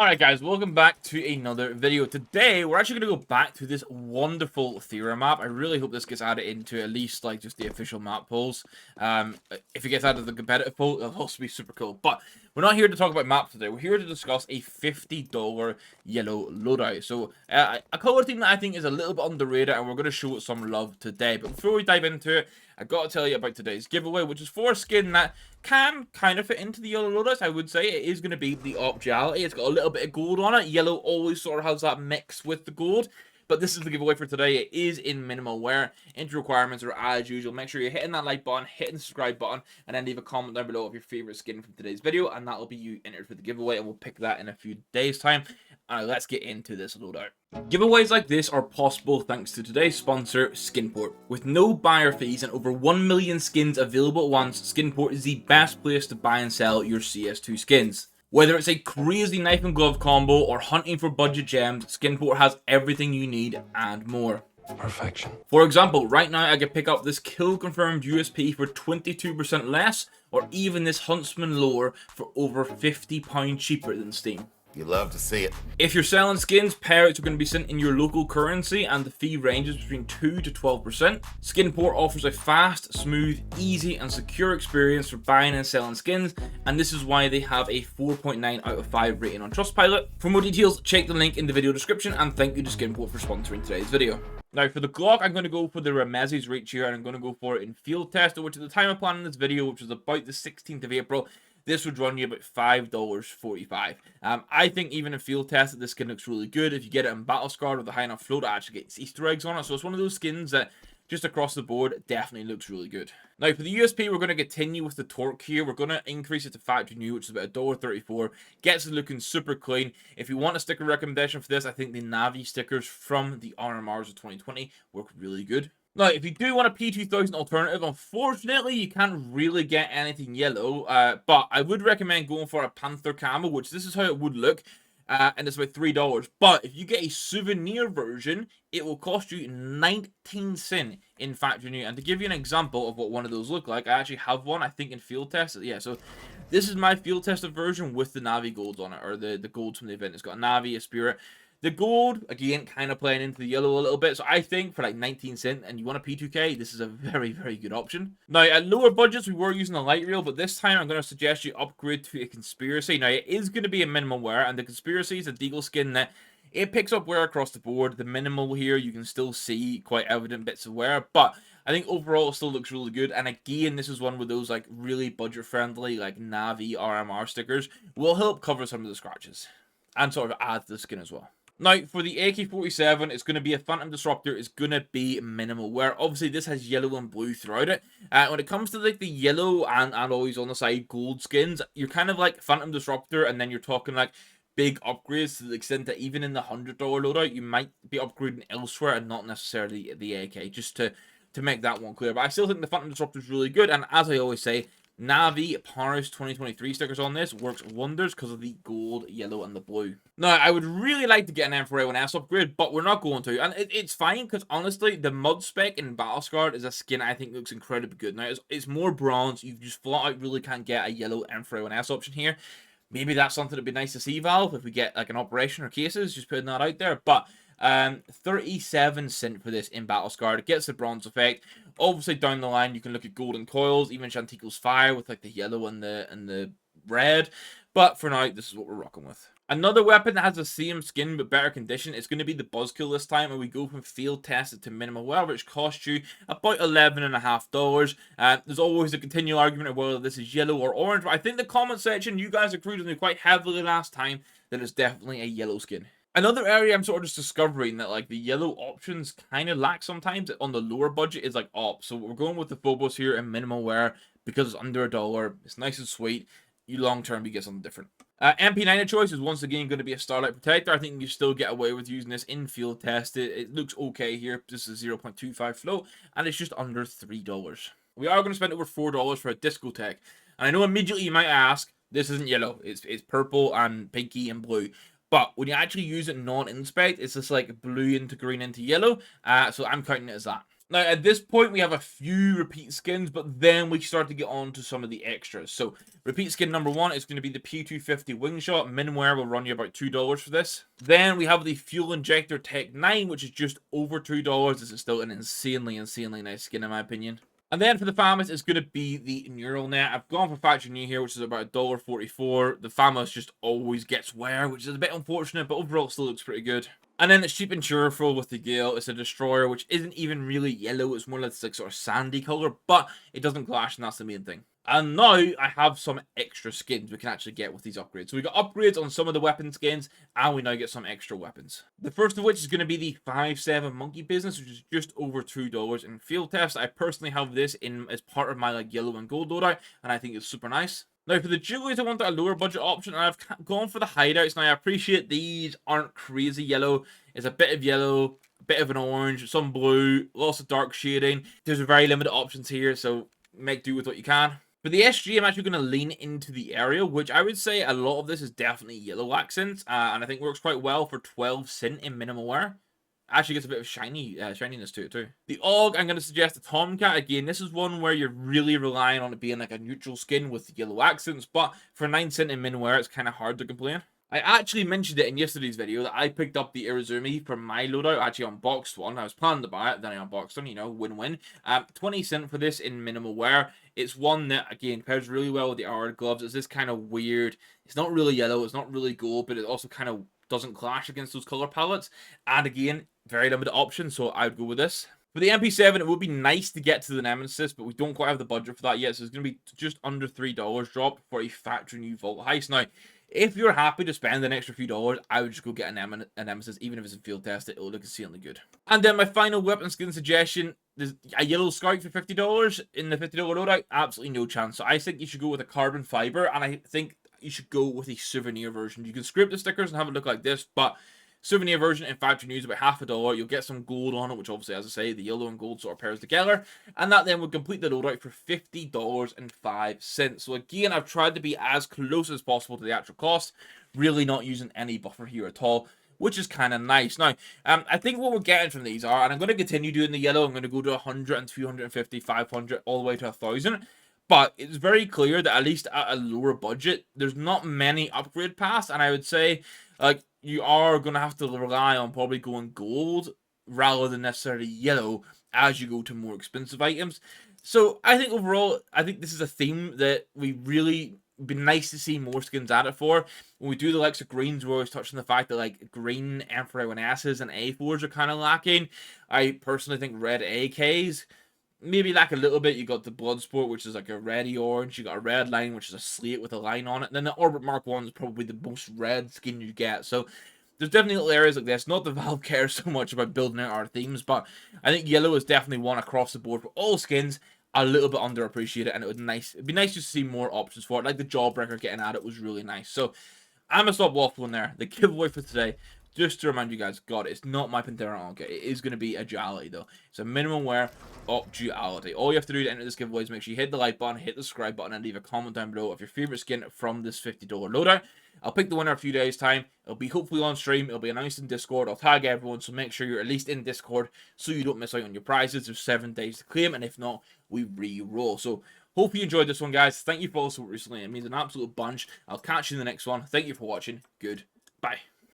Alright guys, welcome back to another video. Today, we're actually going to go back to this wonderful theorem map. I really hope this gets added into at least like just the official map polls. If it gets added to the competitive poll, it'll also be super cool. But we're not here to talk about maps today. We're here to discuss a $50 yellow loadout. So, a color team that I think is a little bit underrated, and we're going to show it some love today. But before we dive into it, I got to tell you about today's giveaway, which is for a skin that can kind of fit into the yellow loadouts. I would say it is going to be the Optionality. It's got a little bit of gold on it. Yellow always sort of has that mix with the gold. But this is the giveaway for today. It is in minimal wear. Entry requirements are as usual. Make sure you're hitting that like button, hitting the subscribe button, and then leave a comment down below of your favorite skin from today's video, and that will be you entered for the giveaway, and we'll pick that in a few days' time. Alright, let's get into this loadout. Giveaways like this are possible thanks to today's sponsor, Skinport. With no buyer fees and over 1 million skins available at once, Skinport is the best place to buy and sell your CS2 skins. Whether it's a crazy knife and glove combo or hunting for budget gems, Skinport has everything you need and more. Perfection. For example, right now I can pick up this kill confirmed USP for 22% less, or even this Huntsman lore for over £50 cheaper than Steam. You love to see it. If you're selling skins, payouts are going to be sent in your local currency, and the fee ranges between 2 to 12%. Skinport offers a fast, smooth, easy and secure experience for buying and selling skins, and this is why they have a 4.9 out of 5 rating on Trustpilot. For more details, check the link in the video description, and thank you to Skinport for sponsoring today's video. Now for the Glock, I'm going to go for the Remezzi's reach here, and I'm going to go for it in field test, which at the time of planning this video, which was about the 16th of April, this would run you about $5.45. I think even in field test, this skin looks really good. If you get it in battle scarred with a high enough float, it actually gets Easter eggs on it. So it's one of those skins that just across the board definitely looks really good. Now for the USP, we're going to continue with the torque here. We're going to increase it to factory new, which is about $1.34. Gets it looking super clean. If you want a sticker recommendation for this, I think the Navi stickers from the RMRs of 2020 work really good. Now, if you do want a P2000 alternative, unfortunately, you can't really get anything yellow, but I would recommend going for a Panther Camo, which this is how it would look, and it's about $3. But if you get a souvenir version, it will cost you 19 cents in factory new. And to give you an example of what one of those look like, I actually have one, I think, in field test. Yeah, so this is my field tested version with the Navi golds on it, or the golds from the event. It's got a Navi, a Spirit. The gold, again, kind of playing into the yellow a little bit. So I think for like 19 cents and you want a P2K, this is a very, very good option. Now, at lower budgets, we were using a light reel, but this time I'm going to suggest you upgrade to a Conspiracy. Now, it is going to be a minimal wear, and the Conspiracy is a deagle skin that it picks up wear across the board. The minimal here, you can still see quite evident bits of wear, but I think overall it still looks really good. And again, this is one with those like really budget-friendly, like Navi RMR stickers will help cover some of the scratches and sort of add to the skin as well. Now, for the AK-47, it's going to be a Phantom Disruptor. It's going to be minimal wear. Obviously, this has yellow and blue throughout it. When it comes to like the yellow and always on the side gold skins, you're kind of like Phantom Disruptor, and then you're talking like big upgrades to the extent that even in the $100 loadout, you might be upgrading elsewhere and not necessarily the AK, just to make that one clear. But I still think the Phantom Disruptor is really good, and as I always say, Navi Paris 2023 stickers on this works wonders because of the gold, yellow, and the blue. Now, I would really like to get an M4A1S upgrade, but we're not going to. And it's fine because, honestly, the Mud Spec in Battle Scarred is a skin I think looks incredibly good. Now, it's more bronze. You just flat out really can't get a yellow M4A1S option here. Maybe that's something that'd be nice to see, Valve, if we get like an operation or cases, just putting that out there. But 37 cents for this in Battle Scarred. It gets the bronze effect. Obviously, down the line, you can look at golden coils, even Shantico's Fire with like the yellow and the red. But for now, this is what we're rocking with. Another weapon that has the same skin but better condition is going to be the Buzzkill this time, and we go from field tested to minimal wear, which costs you about $11.50. There's always a continual argument of whether this is yellow or orange, but I think the comment section, you guys agreed with me quite heavily last time that it's definitely a yellow skin. Another area I'm sort of just discovering that like the yellow options kind of lack sometimes on the lower budget is like ops. So we're going with the Phobos here in minimal wear because it's under $1. It's nice and sweet. You long term, you get something different. MP9 Choice is once again going to be a Starlight Protector. I think you still get away with using this in field test. It looks okay here. This is 0.25 float, and it's just under $3. We are going to spend over $4 for a Discotheque. And I know immediately you might ask, this isn't yellow. It's purple and pinky and blue. But when you actually use it non-inspect, it's just like blue into green into yellow. So I'm counting it as that. Now, at this point, we have a few repeat skins, but then we start to get on to some of the extras. So, repeat skin number 1 is going to be the P250 Wingshot. Minimware will run you about $2 for this. Then we have the Fuel Injector Tech 9, which is just over $2. This is still an insanely nice skin, in my opinion. And then for the FAMAS, it's going to be the Neural Net. I've gone for factory new here, which is about $1.44. The FAMAS just always gets wear, which is a bit unfortunate, but overall it still looks pretty good. And then it's cheap and cheerful with the Gale. It's a Destroyer, which isn't even really yellow. It's more like this, like, sort of sandy color, but it doesn't clash, and that's the main thing. And now I have some extra skins we can actually get with these upgrades. So we got upgrades on some of the weapon skins, and we now get some extra weapons. The first of which is going to be the 5.7 Monkey Business, which is just over $2 in field test. I personally have this in as part of my like yellow and gold loadout, and I think it's super nice. Now, for the jewelries, I wanted a lower budget option, and I've gone for the Hideouts. Now, I appreciate these aren't crazy yellow. It's a bit of yellow, a bit of an orange, some blue, lots of dark shading. There's very limited options here, so make do with what you can. For the SG, I'm actually going to lean into the area, which I would say a lot of this is definitely yellow accents, and I think works quite well for 12 cent in minimal wear. Actually gets a bit of shininess to it too. The AUG, I'm going to suggest a Tomcat. Again, this is one where you're really relying on it being like a neutral skin with yellow accents, but for 9 cent in min wear, it's kind of hard to complain. I actually mentioned it in yesterday's video that I picked up the IRumi from my loadout. I actually unboxed one. I was planning to buy it, then I unboxed one, you know, win-win. 20 cent for this in minimal wear. It's one that, again, pairs really well with the R gloves. It's this kind of weird, it's not really yellow, it's not really gold, but it also kind of doesn't clash against those color palettes. And again, very limited options, so I would go with this. For the MP7, it would be nice to get to the Nemesis, but we don't quite have the budget for that yet, so it's going to be just under $3 drop for a factory new Vault Heist. Now, if you're happy to spend an extra few dollars, I would just go get a Nemesis, even if it's a field test, it'll look insanely good. And then my final weapon skin suggestion, there's a yellow Skarp for $50 in the $50 loadout, absolutely no chance. So I think you should go with a carbon fiber, and I think you should go with a souvenir version. You can scrape the stickers and have it look like this, but souvenir version in factory new is about $50. You'll get some gold on it, which obviously, as I say, the yellow and gold sort of pairs together, and that then would complete the loadout for $50.05. So again, I've tried to be as close as possible to the actual cost, really not using any buffer here at all, which is kind of nice. Now, I think what we're getting from these are, and I'm going to continue doing the yellow, I'm going to go to 100 and 250, 500, all the way to 1,000. But it's very clear that at least at a lower budget, there's not many upgrade paths, and I would say, like, you are going to have to rely on probably going gold rather than necessarily yellow as you go to more expensive items. So I think overall, I think this is a theme that we really be nice to see more skins added for. When we do the likes of greens, we're always touching the fact that like green Emperor S's and A4s are kind of lacking. I personally think red AKs maybe lack a little bit. You got the Bloodsport, which is like a reddy orange. You got a red line, which is a slate with a line on it. And then the Orbit Mark 1 is probably the most red skin you get. So there's definitely little areas like this. Not that Valve cares so much about building out our themes, but I think yellow is definitely one across the board for all skins. A little bit underappreciated, and it'd be nice just to see more options for it. Like the Jawbreaker getting at it was really nice. So I'm gonna stop waffling there. The giveaway for today, just to remind you guys, God, it's not my Pantera Onka. It is going to be a duality, though. It's a minimum wear of duality. All you have to do to enter this giveaway is make sure you hit the like button, hit the subscribe button, and leave a comment down below of your favorite skin from this $50 loadout. I'll pick the winner in a few days' time. It'll be hopefully on stream. It'll be announced in Discord. I'll tag everyone, so make sure you're at least in Discord so you don't miss out on your prizes. There's 7 days to claim, and if not, we re-roll. So hope you enjoyed this one, guys. Thank you for all the support recently. It means an absolute bunch. I'll catch you in the next one. Thank you for watching. Goodbye.